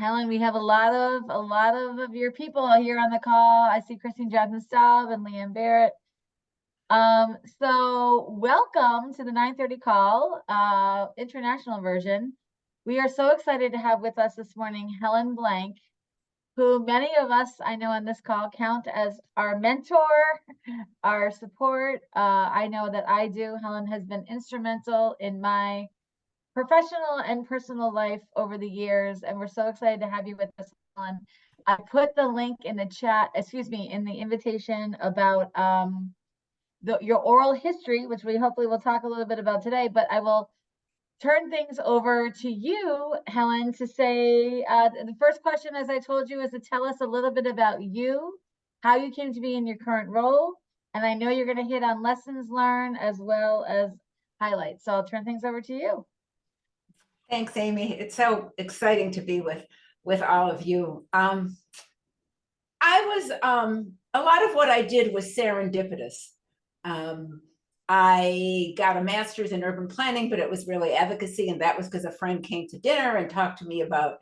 Helen, we have a lot of your people here on the call. I see Christine Johnson Staub and Leanne Barrett. So welcome to the 9:30 call, international version. We are so excited to have with us this morning Helen Blank, who many of us I know on this call count as our mentor, our support. I know that I do. Helen has been instrumental in my professional and personal life over the years, and we're so excited to have you with us, Helen. I put the link in the chat, in the invitation about your oral history, which we hopefully will talk a little bit about today, but I will turn things over to you, Helen, to say, the first question, as I told you, is to tell us a little bit about you, how you came to be in your current role, and I know you're going to hit on lessons learned as well as highlights. So I'll turn things over to you. Thanks, Amy. It's so exciting to be with all of you. A lot of what I did was serendipitous. I got a master's in urban planning, but it was really advocacy, and that was because a friend came to dinner and talked to me about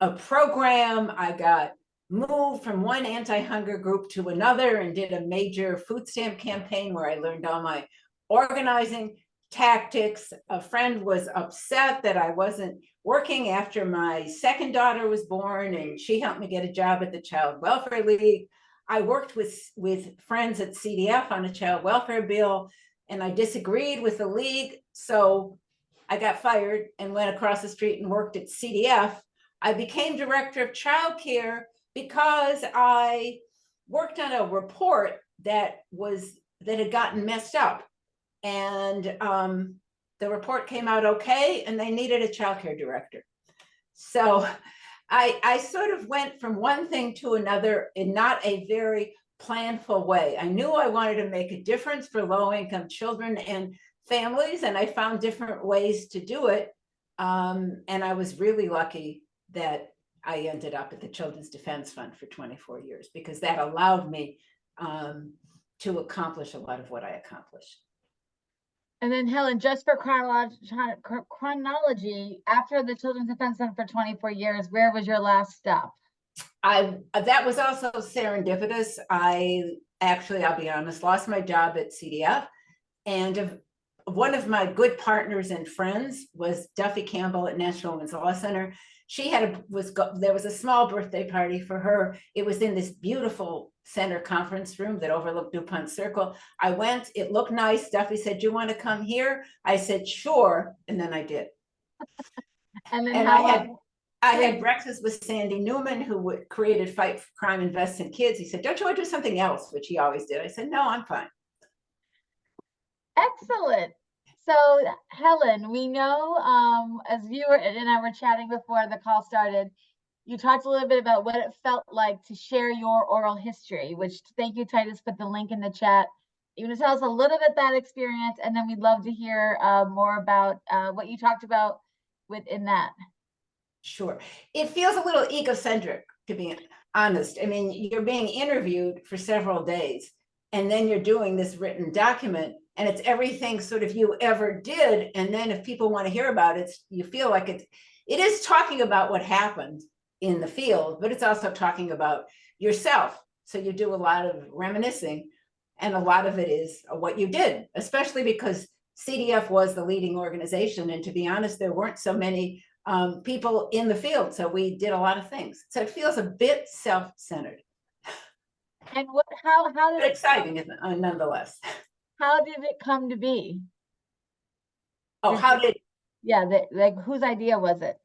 a program. I got moved from one anti-hunger group to another and did a major food stamp campaign where I learned all my organizing tactics. A friend was upset that I wasn't working after my second daughter was born, and she helped me get a job at the Child Welfare League. I worked with friends at CDF on a child welfare bill, and I disagreed with the league, so I got fired and went across the street and worked at CDF. I became director of childcare because I worked on a report that had gotten messed up. And the report came out okay, and they needed a childcare director. So I sort of went from one thing to another in not a very planful way. I knew I wanted to make a difference for low-income children and families, and I found different ways to do it. And I was really lucky that I ended up at the Children's Defense Fund for 24 years, because that allowed me to accomplish a lot of what I accomplished. And then Helen, just for chronology, after the Children's Defense Fund for 24 years, where was your last stop? That was also serendipitous. I'll be honest, lost my job at CDF, and one of my good partners and friends was Duffy Campbell at National Women's Law Center. There was a small birthday party for her. It was in this beautiful center conference room that overlooked DuPont Circle. I went, it looked nice. Duffy said, "Do you want to come here?" I said, "Sure." And then I did. And then I had breakfast with Sandy Newman, who created Fight for Crime, Invest in Kids. He said, "Don't you want to do something else?" Which he always did. I said, "No, I'm fine." Excellent. So Helen, we know, as you and I were chatting before the call started, you talked a little bit about what it felt like to share your oral history, which, thank you, Titus, put the link in the chat. You want to tell us a little bit that experience, and then we'd love to hear more about what you talked about within that. Sure. It feels a little egocentric, to be honest. I mean, you're being interviewed for several days, and then you're doing this written document, and it's everything sort of you ever did. And then if people want to hear about it, you feel like it is talking about what happened in the field, but it's also talking about yourself. So you do a lot of reminiscing, and a lot of it is what you did, especially because CDF was the leading organization. And to be honest, there weren't so many people in the field. So we did a lot of things. So it feels a bit self-centered. And how did it exciting nonetheless. How did it come to be? Oh, like whose idea was it?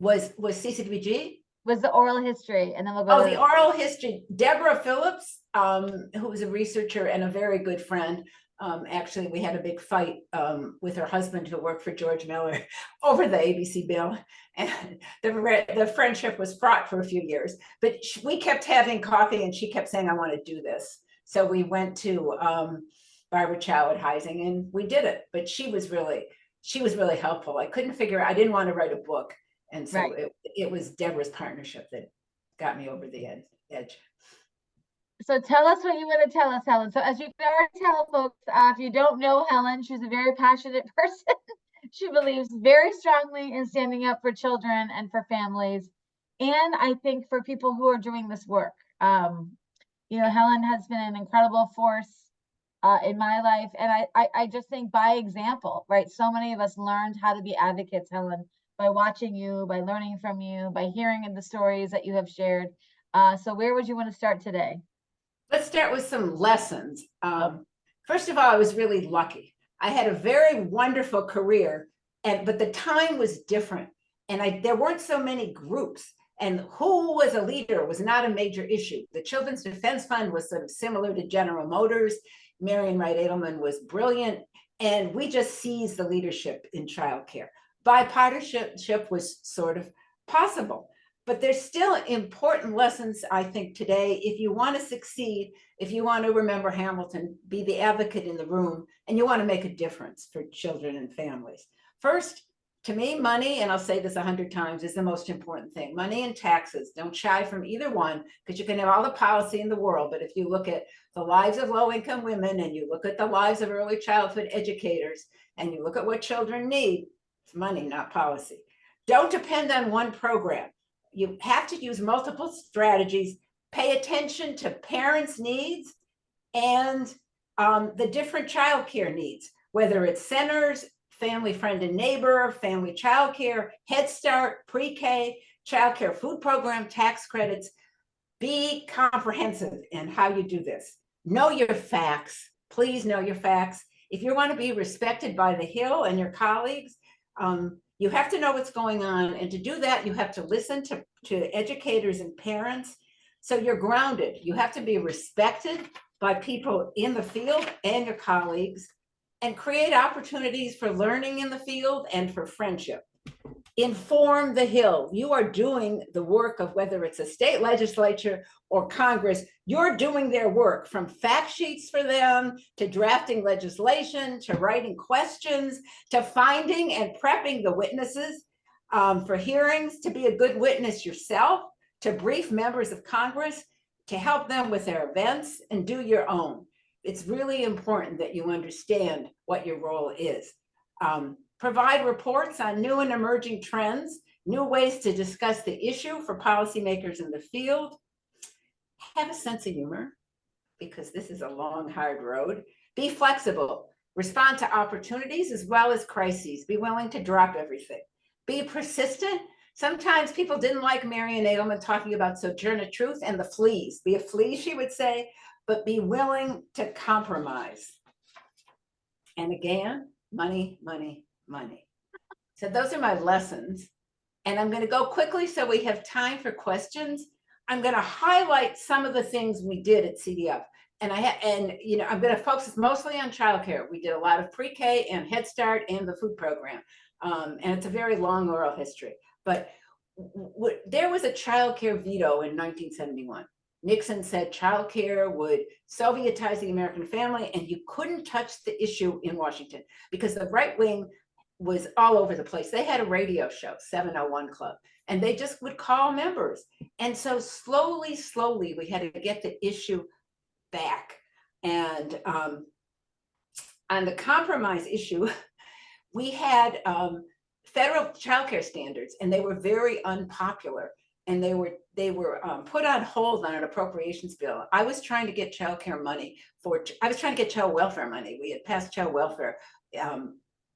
Was CCWG? Was the oral history, and then we'll go. The oral history. Deborah Phillips, who was a researcher and a very good friend. Actually, we had a big fight with her husband, who worked for George Miller, over the ABC bill, and the friendship was fraught for a few years. But we kept having coffee, and she kept saying, "I want to do this." So we went to Barbara Chow at Heising, and we did it. But she was really helpful. I didn't want to write a book, and so right. it was Deborah's partnership that got me over the edge. So tell us what you want to tell us, Helen. So as you can already tell folks, if you don't know Helen, she's a very passionate person. She believes very strongly in standing up for children and for families. And I think for people who are doing this work, Helen has been an incredible force in my life. And I just think by example, right? So many of us learned how to be advocates, Helen, by watching you, by learning from you, by hearing the stories that you have shared. So where would you want to start today? Let's start with some lessons. First of all, I was really lucky. I had a very wonderful career, but the time was different. And there weren't so many groups. And who was a leader was not a major issue. The Children's Defense Fund was sort of similar to General Motors. Marian Wright Edelman was brilliant. And we just seized the leadership in childcare. Bipartisanship was sort of possible. But there's still important lessons, I think, today. If you want to succeed, if you want to remember Hamilton, be the advocate in the room, and you want to make a difference for children and families. First, to me, money, and I'll say this 100 times, is the most important thing. Money and taxes. Don't shy from either one, because you can have all the policy in the world, but if you look at the lives of low-income women, and you look at the lives of early childhood educators, and you look at what children need, it's money, not policy. Don't depend on one program. You have to use multiple strategies, pay attention to parents' needs and the different childcare needs, whether it's centers, family friend and neighbor, family childcare, Head Start, pre-K, childcare food program, tax credits. Be comprehensive in how you do this. Know your facts. Please know your facts. If you want to be respected by the Hill and your colleagues, you have to know what's going on. And to do that, you have to listen to educators and parents. So you're grounded. You have to be respected by people in the field and your colleagues, and create opportunities for learning in the field and for friendship. Inform the Hill. You are doing the work of, whether it's a state legislature or Congress, you're doing their work, from fact sheets for them, to drafting legislation, to writing questions, to finding and prepping the witnesses for hearings, to be a good witness yourself, to brief members of Congress, to help them with their events, and do your own. It's really important that you understand what your role is. Provide reports on new and emerging trends, new ways to discuss the issue for policymakers in the field. Have a sense of humor, because this is a long, hard road. Be flexible. Respond to opportunities as well as crises. Be willing to drop everything. Be persistent. Sometimes people didn't like Marian Edelman talking about Sojourner Truth and the fleas. Be a flea, she would say, but be willing to compromise. And again, money, money, money. So those are my lessons. And I'm going to go quickly so we have time for questions. I'm going to highlight some of the things we did at CDF. And I'm going to focus mostly on childcare. We did a lot of pre-K and Head Start and the food program. And it's a very long oral history. But there was a childcare veto in 1971. Nixon said childcare would Sovietize the American family, and you couldn't touch the issue in Washington because the right wing was all over the place. They had a radio show, 701 Club, and they just would call members. And so slowly, we had to get the issue back. And on the compromise issue, we had federal childcare standards, and they were very unpopular. And they were put on hold on an appropriations bill. I was trying to get childcare money I was trying to get child welfare money. We had passed child welfare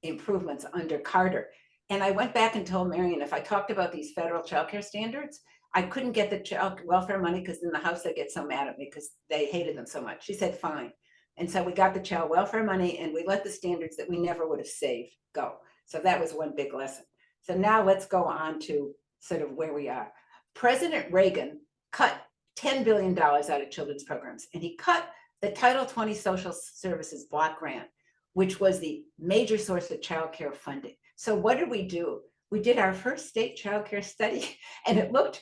improvements under Carter. And I went back and told Marian, if I talked about these federal childcare standards, I couldn't get the child welfare money, because in the House they get so mad at me because they hated them so much. She said, fine. And so we got the child welfare money, and we let the standards that we never would have saved go. So that was one big lesson. So now let's go on to sort of where we are. President Reagan cut $10 billion out of children's programs, and he cut the Title 20 Social Services Block Grant, which was the major source of childcare funding. So what did we do? We did our first state childcare study, and it looked,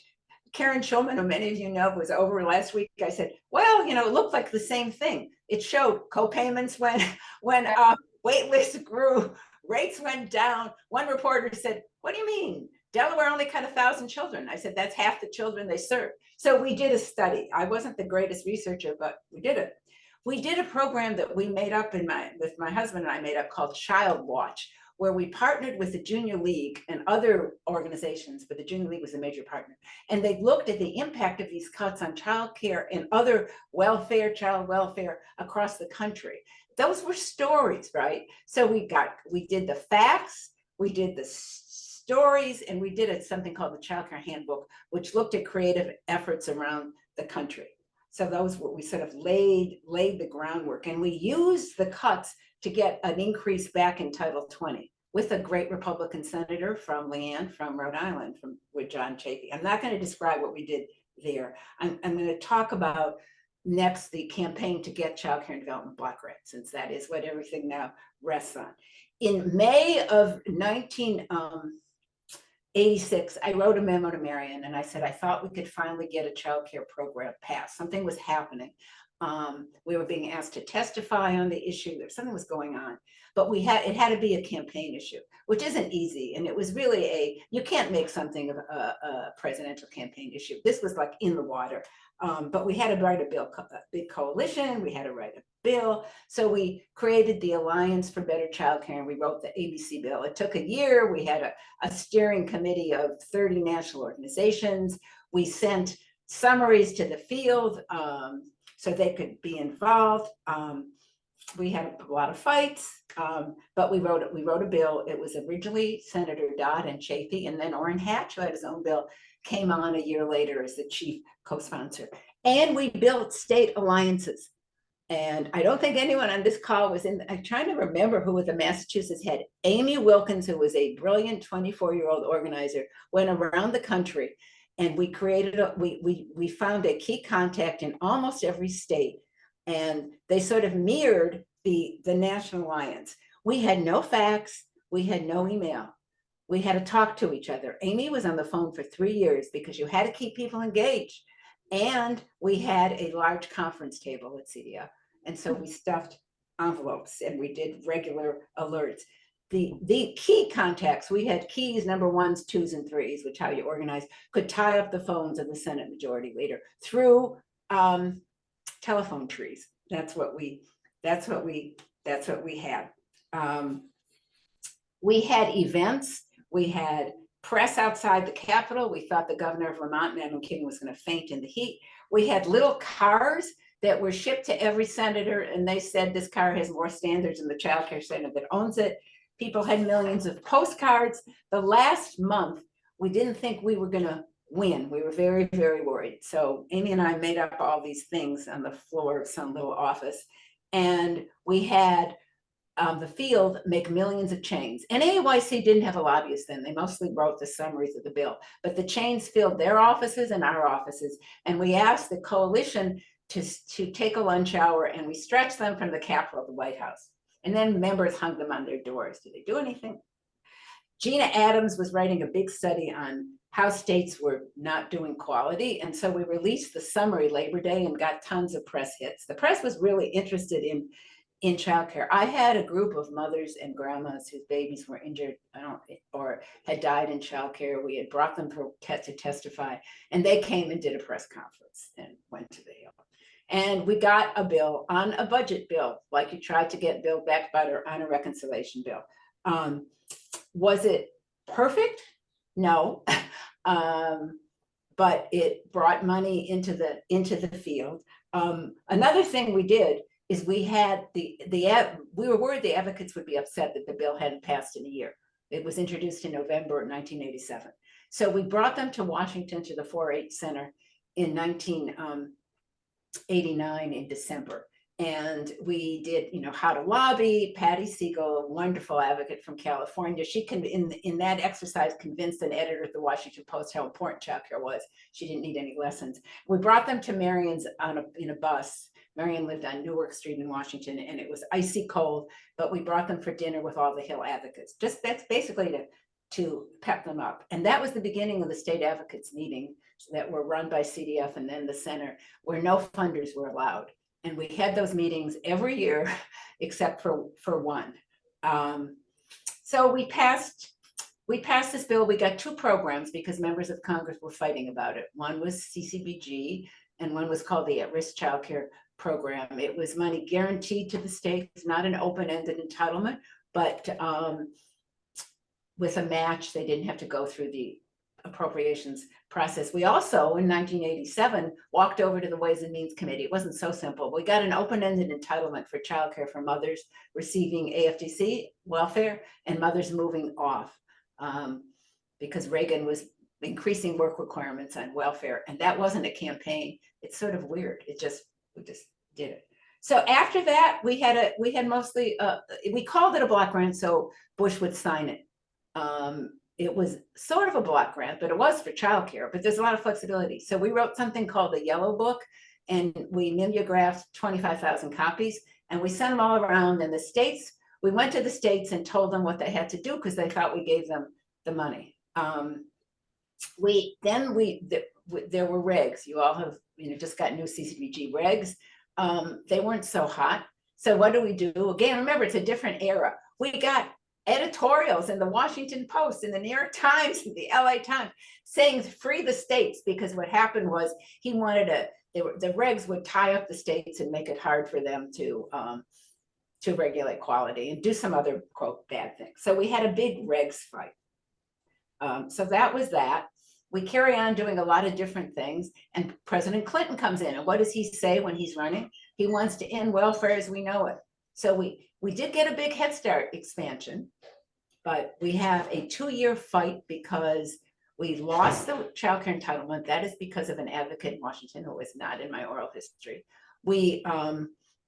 Karen Schulman, who many of you know, was over last week. I said, well, it looked like the same thing. It showed co-payments when wait lists grew, rates went down. One reporter said, what do you mean? Delaware only cut 1,000 children. I said, that's half the children they serve. So we did a study. I wasn't the greatest researcher, but we did it. We did a program that we made up with my husband and I made up, called Child Watch, where we partnered with the Junior League and other organizations, but the Junior League was a major partner. And they looked at the impact of these cuts on childcare and other welfare, child welfare across the country. Those were stories, right? So we did the facts, we did the stories, and we did something called the Child Care Handbook, which looked at creative efforts around the country. So those were, we sort of laid the groundwork, and we used the cuts to get an increase back in Title 20 with a great Republican senator from Leanne, from Rhode Island, with John Chafee. I'm not going to describe what we did there. I'm going to talk about next the campaign to get Child Care and Development Block Grant, since that is what everything now rests on. In May of 1986, I wrote a memo to Marion, and I said, I thought we could finally get a child care program passed. Something was happening. We were being asked to testify on the issue. Something was going on, but it had to be a campaign issue, which isn't easy. And it was really you can't make something of a presidential campaign issue. This was like in the water. But we had to write a big coalition. We had to write a bill. So we created the Alliance for Better Childcare, and we wrote the ABC bill. It took a year. We had a steering committee of 30 national organizations. We sent summaries to the field so they could be involved. We had a lot of fights, but we wrote a bill. It was originally Senator Dodd and Chafee, and then Orrin Hatch, who had his own bill, came on a year later as the chief co-sponsor. And we built state alliances. And I don't think anyone on this call was I'm trying to remember who was the Massachusetts head. Amy Wilkins, who was a brilliant 24-year-old organizer, went around the country, and we created we found a key contact in almost every state, and they sort of mirrored the National Alliance. We had no fax, we had no email. We had to talk to each other. Amy was on the phone for 3 years because you had to keep people engaged. And we had a large conference table at CDF. And so we stuffed envelopes and we did regular alerts. The key contacts, we had keys, number 1s, 2s, and 3s, which how you organize, could tie up the phones of the Senate Majority Leader through telephone trees. That's what we had. We had events. We had press outside the Capitol. We thought the governor of Vermont, and I'm kidding, was going to faint in the heat. We had little cars that were shipped to every senator, and they said this car has more standards than the child care center that owns it. People had millions of postcards. The last month, we didn't think we were going to win. We were very, very worried. So Amy and I made up all these things on the floor of some little office, and we had the field make millions of chains. And AYC didn't have a lobbyist then. They mostly wrote the summaries of the bill, but the chains filled their offices and our offices. And we asked the coalition to take a lunch hour, and we stretched them from the Capitol to the White House. And then members hung them on their doors. Did they do anything? Gina Adams was writing a big study on how states were not doing quality. And so we released the summary Labor Day and got tons of press hits. The press was really interested in childcare. I had a group of mothers and grandmas whose babies were injured or had died in childcare. We had brought them to testify, and they came and did a press conference and went to the Hill. And we got a bill on a budget bill, like you tried to get Build Back Better on a reconciliation bill. Was it perfect? No, but it brought money into the field. Another thing we did is we had we were worried the advocates would be upset that the bill hadn't passed in a year. It was introduced in November 1987. So we brought them to Washington to the 4-H Center in 1989 in December. And we did, how to lobby. Patty Siegel, a wonderful advocate from California, she in that exercise convinced an editor at the Washington Post how important childcare was. She didn't need any lessons. We brought them to Marion's in a bus. Marion lived on Newark Street in Washington, and it was icy cold, but we brought them for dinner with all the Hill advocates. That's basically to pep them up. And that was the beginning of the state advocates meeting that were run by CDF and then the center, where no funders were allowed. And we had those meetings every year except for one. So we passed this bill. We got 2 programs because members of Congress were fighting about it. One was CCBG, and one was called the At-Risk Child Care Program. It was money guaranteed to the states, not an open-ended entitlement, but with a match. They didn't have to go through the appropriations process. We also, in 1987, walked over to the Ways and Means Committee. It wasn't so simple. We got an open-ended entitlement for childcare for mothers receiving AFDC welfare and mothers moving off, because Reagan was increasing work requirements on welfare, and that wasn't a campaign. It's sort of weird. We just did it. So after that, we had mostly we called it a block grant so Bush would sign it. It was sort of a block grant, but it was for childcare, but there's a lot of flexibility. So we wrote something called the Yellow Book, and we mimeographed 25,000 copies, and we sent them all around. And the states, we went to the states and told them what they had to do because they thought we gave them the money. There were regs. You all have just got new CCBG regs. They weren't so hot. So what do we do? Again, remember, it's a different era. We got editorials in the Washington Post, in the New York Times, in the LA Times, saying free the states, because what happened was he wanted the regs would tie up the states and make it hard for them to regulate quality and do some other, quote, bad things. So we had a big regs fight. So that was that. We carry on doing a lot of different things, and President Clinton comes in, and what does he say when he's running? He wants to end welfare as we know it. So we did get a big Head Start expansion, but we have a 2-year fight because we lost the childcare entitlement. That is because of an advocate in Washington who was not in my oral history. We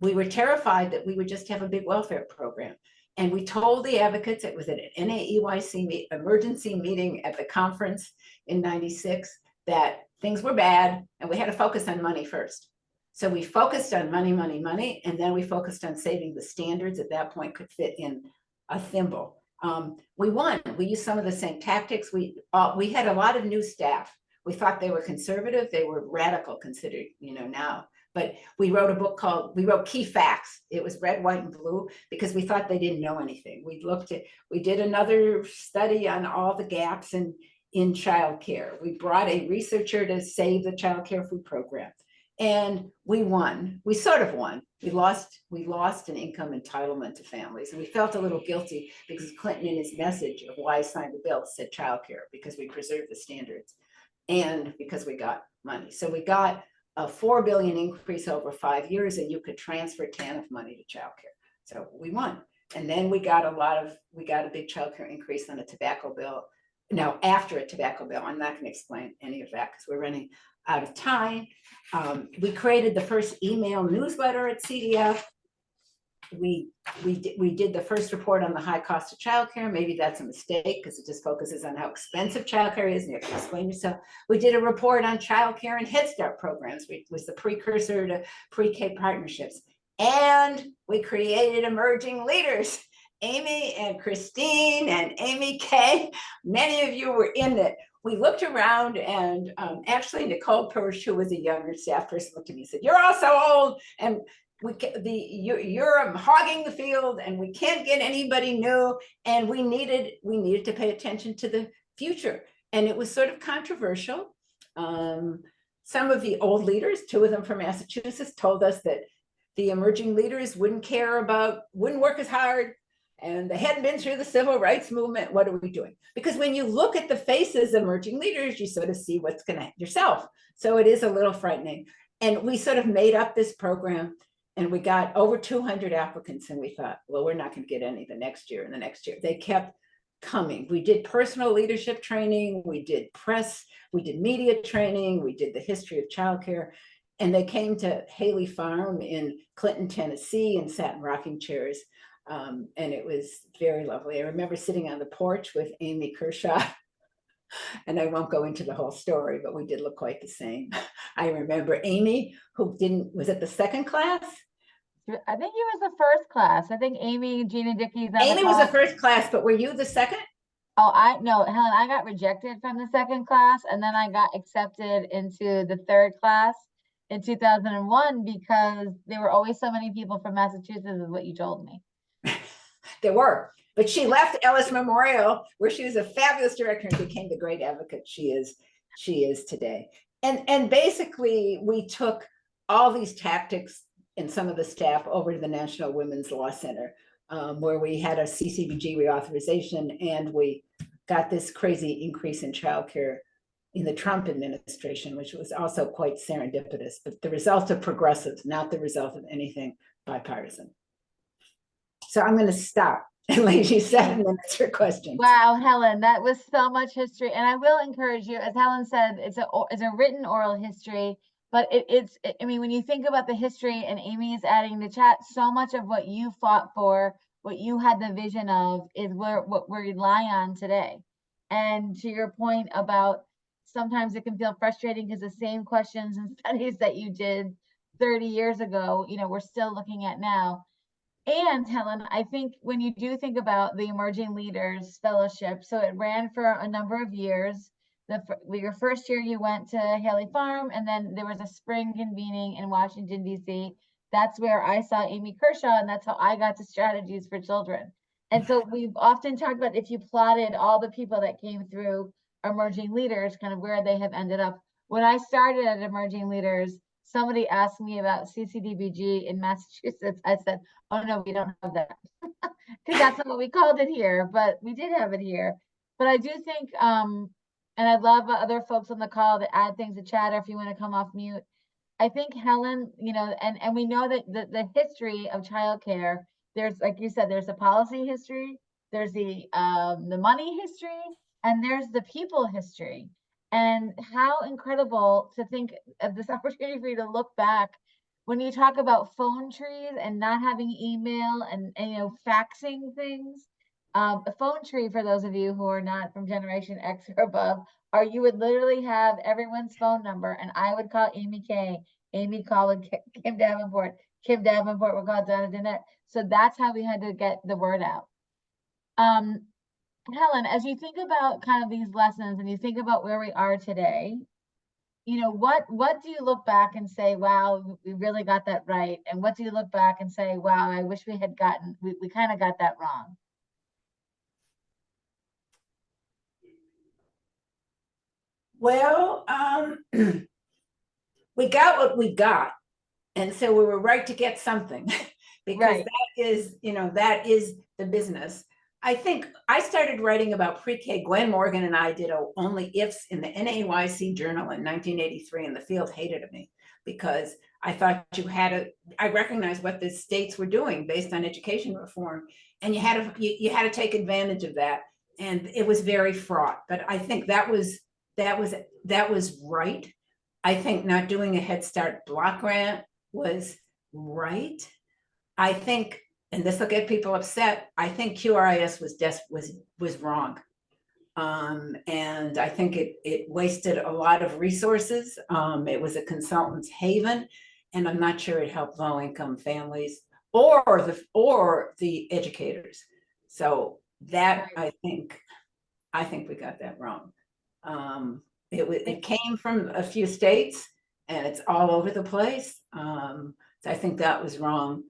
were terrified that we would just have a big welfare program. And we told the advocates, it was at an NAEYC emergency meeting at the conference in '96, that things were bad and we had to focus on money first. So we focused on money, money, money, and then we focused on saving the standards at that point could fit in a thimble. We won. We used some of the same tactics. We had a lot of new staff. We thought they were conservative. They were radical considered, now. But we wrote Key Facts. It was red, white, and blue because we thought they didn't know anything. We did another study on all the gaps in childcare. We brought a researcher to save the childcare food program. And we won. We sort of won. We lost an income entitlement to families. And we felt a little guilty because Clinton, in his message of why he signed the bill, said childcare, because we preserved the standards and because we got money. So we got a $4 billion increase over 5 years, and you could transfer TANF money to childcare. So we won. And then we got a big childcare increase on a tobacco bill. No, after a tobacco bill. I'm not going to explain any of that because we're running out of time. We created the first email newsletter at CDF. We did the first report on the high cost of childcare. Maybe that's a mistake because it just focuses on how expensive childcare is and you have to explain yourself. We did a report on childcare and Head Start programs, which was the precursor to pre-K partnerships. And we created emerging leaders. Amy and Christine and Amy Kay, many of you were in it. We looked around, and actually Nicole Persh, who was a younger staff person, looked at me and said, "You're all so old, and you're hogging the field, and we can't get anybody new, and we needed to pay attention to the future." And it was sort of controversial. Some of the old leaders, 2 of them from Massachusetts, told us that the emerging leaders wouldn't work as hard, and they hadn't been through the civil rights movement. What are we doing? Because when you look at the faces of emerging leaders, you sort of see what's going to yourself. So it is a little frightening. And we sort of made up this program, and we got over 200 applicants. And we thought, well, we're not going to get any the next year and the next year. They kept coming. We did personal leadership training. We did press. We did media training. We did the history of childcare. And they came to Haley Farm in Clinton, Tennessee, and sat in rocking chairs. And it was very lovely. I remember sitting on the porch with Amy Kershaw, and I won't go into the whole story, but we did look quite the same. I remember Amy, was it the second class? I think he was the first class. I think Amy, Gina Dickey's. Amy was the first class, but were you the second? Oh, no, Helen, I got rejected from the second class, and then I got accepted into the third class in 2001 because there were always so many people from Massachusetts, is what you told me. There were, but she left Ellis Memorial, where she was a fabulous director and became the great advocate she is today. And basically, we took all these tactics and some of the staff over to the National Women's Law Center. where we had a CCBG reauthorization, and we got this crazy increase in childcare in the Trump administration, which was also quite serendipitous, but the result of progressives, not the result of anything bipartisan. So I'm going to stop and leave you 7 minutes for questions. Wow, Helen, that was so much history. And I will encourage you, as Helen said, it's a written oral history, but I mean, when you think about the history, and Amy is adding the chat, so much of what you fought for, what you had the vision of, is what we rely on today. And to your point about sometimes it can feel frustrating because the same questions and studies that you did 30 years ago, we're still looking at now. And Helen, I think when you do think about the Emerging Leaders Fellowship, so it ran for a number of years. Your first year you went to Haley Farm, and then there was a spring convening in Washington, D.C. That's where I saw Amy Kershaw, and that's how I got to Strategies for Children. And so we've often talked about, if you plotted all the people that came through Emerging Leaders, kind of where they have ended up. When I started at Emerging Leaders, somebody asked me about CCDBG in Massachusetts. I said, oh no, we don't have that, because that's not what we called it here, but we did have it here. But I do think, and I'd love other folks on the call to add things to chat, or if you want to come off mute. I think Helen, and we know that the history of childcare, there's, like you said, there's the policy history, there's the money history, and there's the people history. And how incredible to think of this opportunity for you to look back when you talk about phone trees and not having email and faxing things. A phone tree, for those of you who are not from Generation X or above, you would literally have everyone's phone number, and I would call Amy Kay, Amy called Kim Davenport, Kim Davenport would call Donna Danette. So that's how we had to get the word out. Helen, as you think about kind of these lessons and you think about where we are today, what do you look back and say, wow, we really got that right? And what do you look back and say, wow, I wish we kind of got that wrong? Well, we got what we got. And so we were right to get something because that is the business. I think I started writing about pre-K. Gwen Morgan and I did Only Ifs in the NAYC Journal in 1983, and the field hated me because I thought I recognized what the states were doing based on education reform, and you had to take advantage of that, and it was very fraught. But I think that was right. I think not doing a Head Start block grant was right. I think, and this will get people upset, I think QRIS was wrong. And I think it wasted a lot of resources. It was a consultant's haven, and I'm not sure it helped low-income families or the educators. So that, I think we got that wrong. It came from a few states, and it's all over the place. So I think that was wrong.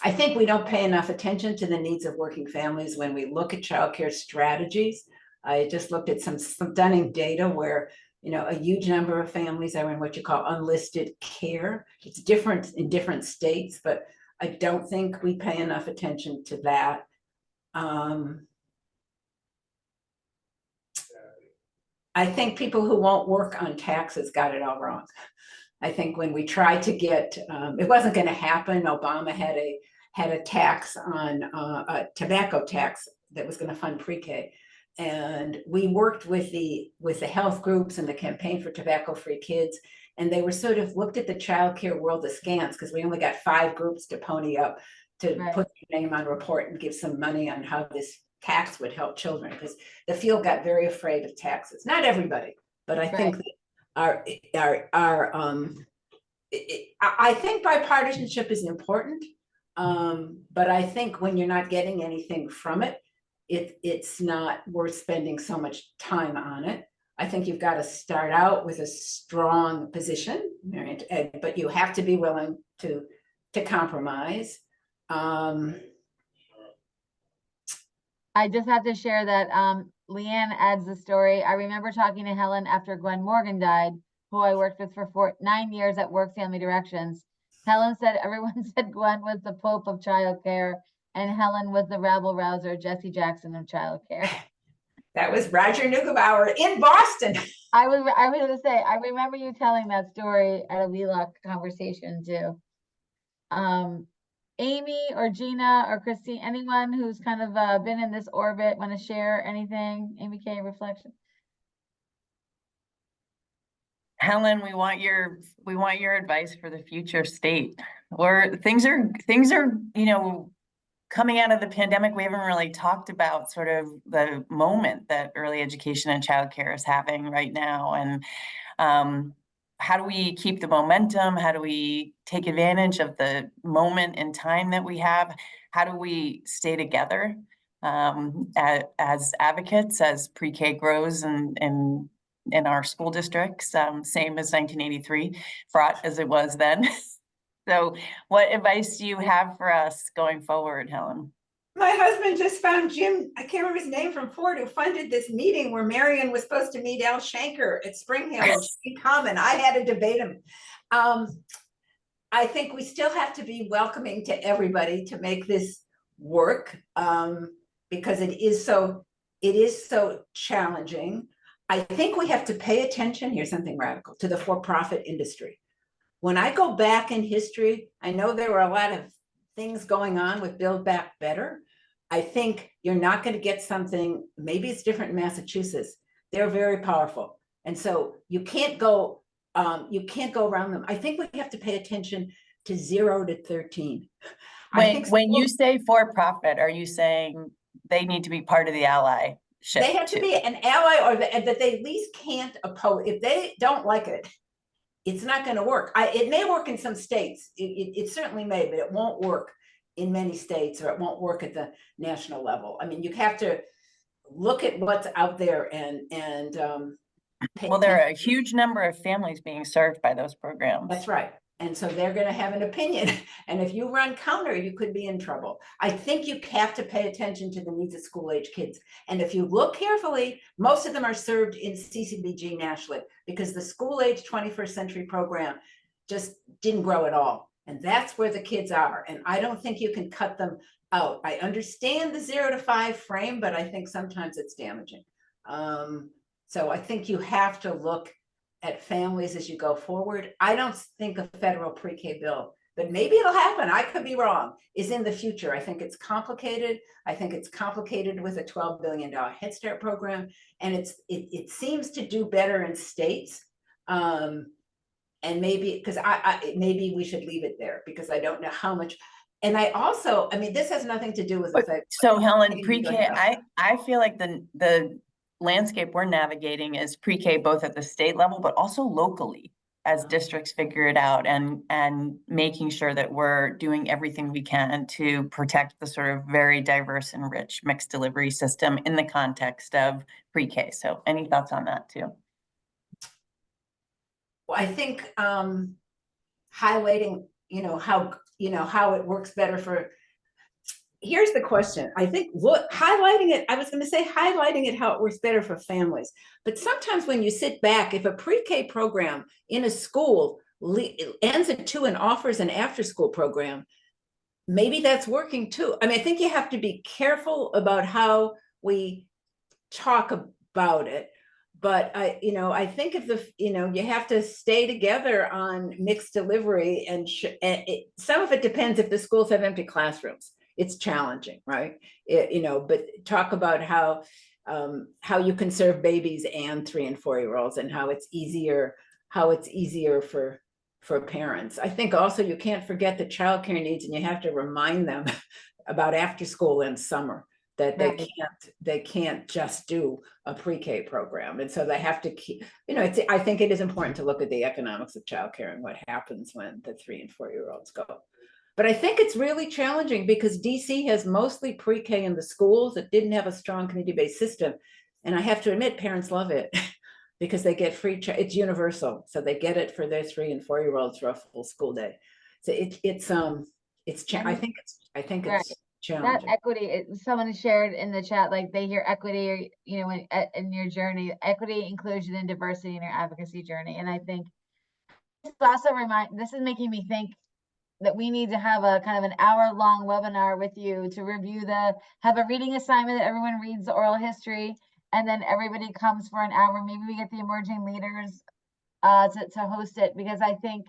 I think we don't pay enough attention to the needs of working families when we look at childcare strategies. I just looked at some stunning data where a huge number of families are in what you call unlisted care. It's different in different states, but I don't think we pay enough attention to that. I think people who won't work on taxes got it all wrong. I think when we tried to get, it wasn't going to happen. Obama had a tax on a tobacco tax that was going to fund pre-K, and we worked with the health groups and the Campaign for Tobacco-Free Kids, and they were sort of looked at the childcare world askance because we only got 5 groups to pony up to put their name on a report and give some money on how this tax would help children, because the field got very afraid of taxes. Not everybody, but I think that I think bipartisanship is important, but I think when you're not getting anything from it, it's not worth spending so much time on it. I think you've got to start out with a strong position, but you have to be willing to compromise. I just have to share that Leanne adds the story. I remember talking to Helen after Gwen Morgan died, who I worked with for 9 years at Work Family Directions. Helen said everyone said Gwen was the Pope of childcare, and Helen was the rabble rouser, Jesse Jackson of childcare. That was Roger Neugebauer in Boston. I was gonna say, I remember you telling that story at a WheeLock conversation too. Amy or Gina or Christine, anyone who's kind of been in this orbit, want to share anything? Amy K, reflection. Helen, we want your advice for the future state. Where things are, coming out of the pandemic, we haven't really talked about sort of the moment that early education and childcare is having right now. And how do we keep the momentum? How do we take advantage of the moment in time that we have? How do we stay together as advocates, as pre-K grows and in our school districts, same as 1983, fraught as it was then. So what advice do you have for us going forward, Helen? My husband just found Jim, I can't remember his name, from Ford, who funded this meeting where Marion was supposed to meet Al Shanker at Spring Hill and she come, and I had to debate him. I think we still have to be welcoming to everybody to make this work, because it is so challenging. I think we have to pay attention, here's something radical, to the for-profit industry. When I go back in history, I know there were a lot of things going on with Build Back Better. I think you're not going to get something, maybe it's different in Massachusetts. They're very powerful. And so you can't go around them. I think we have to pay attention to 0 to 13. When you say for-profit, are you saying they need to be part of the ally? They have to be an ally, or that they at least can't oppose. If they don't like it, it's not going to work. It may work in some states. It certainly may, but it won't work in many states, or it won't work at the national level. I mean, you have to look at what's out there and well, there are a huge number of families being served by those programs. That's right. And so they're going to have an opinion. And if you run counter, you could be in trouble. I think you have to pay attention to the needs of school age kids. And if you look carefully, most of them are served in CCBG nationally, because the school age 21st century program just didn't grow at all. And that's where the kids are. And I don't think you can cut them out. I understand the 0 to 5 frame, but I think sometimes it's damaging. So I think you have to look at families as you go forward. I don't think a federal pre-K bill, but maybe it'll happen, I could be wrong, is in the future. I think it's complicated. I think it's complicated with a $12 billion Head Start program. And it seems to do better in states. And maybe, because maybe we should leave it there, because I don't know how much. And I also, I mean, this has nothing to do with the fact. So Helen, pre-K, I feel like the landscape we're navigating is pre-K both at the state level, but also locally as districts figure it out, and making sure that we're doing everything we can to protect the sort of very diverse and rich mixed delivery system in the context of pre-K. So any thoughts on that too? Well, I think highlighting, how it works better for. Here's the question. I think highlighting it, I was going to say highlighting it how it works better for families. But sometimes when you sit back, if a pre-K program in a school ends at 2 and offers an after-school program, maybe that's working too. I mean, I think you have to be careful about how we talk about it. But I think if you have to stay together on mixed delivery, and some of it depends if the schools have empty classrooms. It's challenging, right? But talk about how you can serve babies and 3 and 4 year olds, and how it's easier for parents. I think also you can't forget the childcare needs, and you have to remind them about after school and summer, that they can't just do a pre-K program. And so they have to keep, I think it is important to look at the economics of childcare and what happens when the 3 and 4 year olds go. But I think it's really challenging because DC has mostly pre-K in the schools. It didn't have a strong community-based system. And I have to admit, parents love it because they get free, it's universal. So they get it for their 3 and 4 year olds for a full school day. So I think it's challenging. That equity, someone shared in the chat, like they hear equity, in your journey, equity, inclusion, and diversity in your advocacy journey. And I think this also this is making me think that we need to have a kind of an hour-long webinar with you to review have a reading assignment that everyone reads the oral history, and then everybody comes for an hour. Maybe we get the emerging leaders to host it, because I think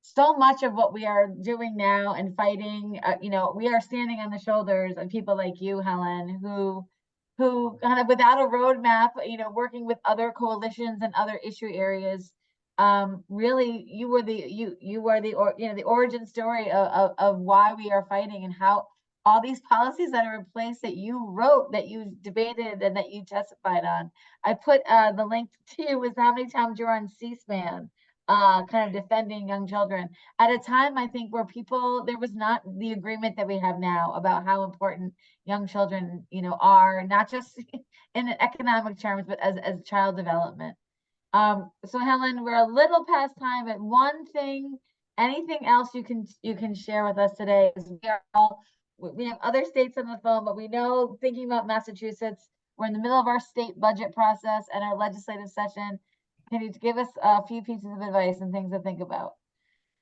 so much of what we are doing now and fighting, we are standing on the shoulders of people like you, Helen, who kind of without a roadmap, working with other coalitions and other issue areas, really you are the origin story of why we are fighting, and how all these policies that are in place that you wrote, that you debated, and that you testified on. I put the link to you was how many times you're on C-SPAN, kind of defending young children at a time, I think, where there was not the agreement that we have now about how important young children, are, not just in economic terms, but as child development. So Helen, we're a little past time, but one thing, anything else you can share with us today is we have other states on the phone, but we know, thinking about Massachusetts, we're in the middle of our state budget process and our legislative session. Can you give us a few pieces of advice and things to think about?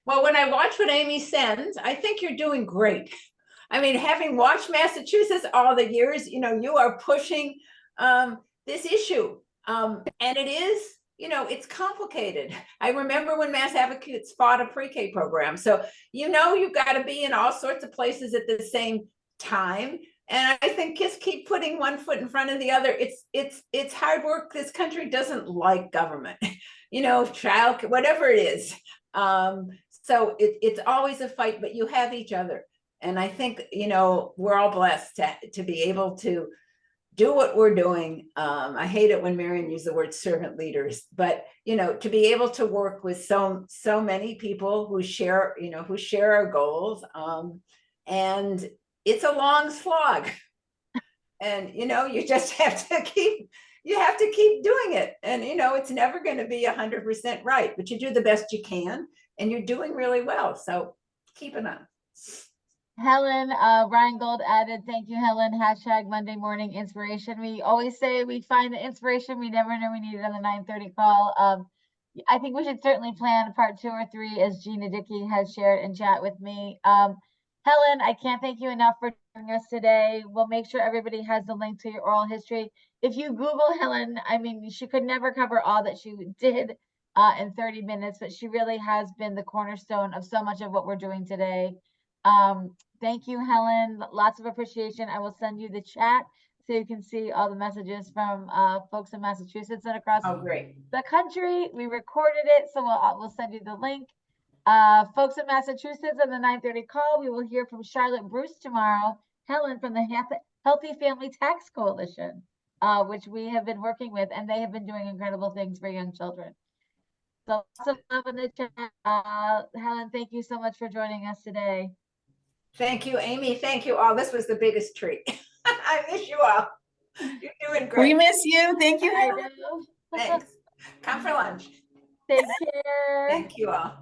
Well, when I watch what Amy sends, I think you're doing great. I mean, having watched Massachusetts all the years, you are pushing this issue. And it is, it's complicated. I remember when Mass Advocates fought a pre-K program. So, you've got to be in all sorts of places at the same time. And I think just keep putting one foot in front of the other. It's hard work. This country doesn't like government, child, whatever it is. So it's always a fight, but you have each other. And I think, we're all blessed to be able to do what we're doing. I hate it when Marion used the word servant leaders, but, to be able to work with so many people who share our goals. And it's a long slog. And, you just have to keep doing it. And, it's never going to be 100% right, but you do the best you can, and you're doing really well. So keep it on. Helen, Ryan Gold added, thank you, Helen, #Monday morning inspiration. We always say we find the inspiration. We never know we need it on the 9:30 call. I think we should certainly plan part 2 or 3, as Gina Dickey has shared in chat with me. Helen, I can't thank you enough for joining us today. We'll make sure everybody has the link to your oral history. If you Google Helen, I mean, she could never cover all that she did in 30 minutes, but she really has been the cornerstone of so much of what we're doing today. Thank you, Helen. Lots of appreciation. I will send you the chat so you can see all the messages from folks in Massachusetts and across the country. We recorded it, so we'll send you the link. Folks in Massachusetts on the 9:30 call, we will hear from Charlotte Bruce tomorrow. Helen from the Healthy Family Tax Coalition, which we have been working with, and they have been doing incredible things for young children. So lots of love in the chat. Helen, thank you so much for joining us today. Thank you, Amy. Thank you all. This was the biggest treat. I miss you all. You're doing great. We miss you. Thank you, Helen. Thanks. Come for lunch. Take care. Thank you all.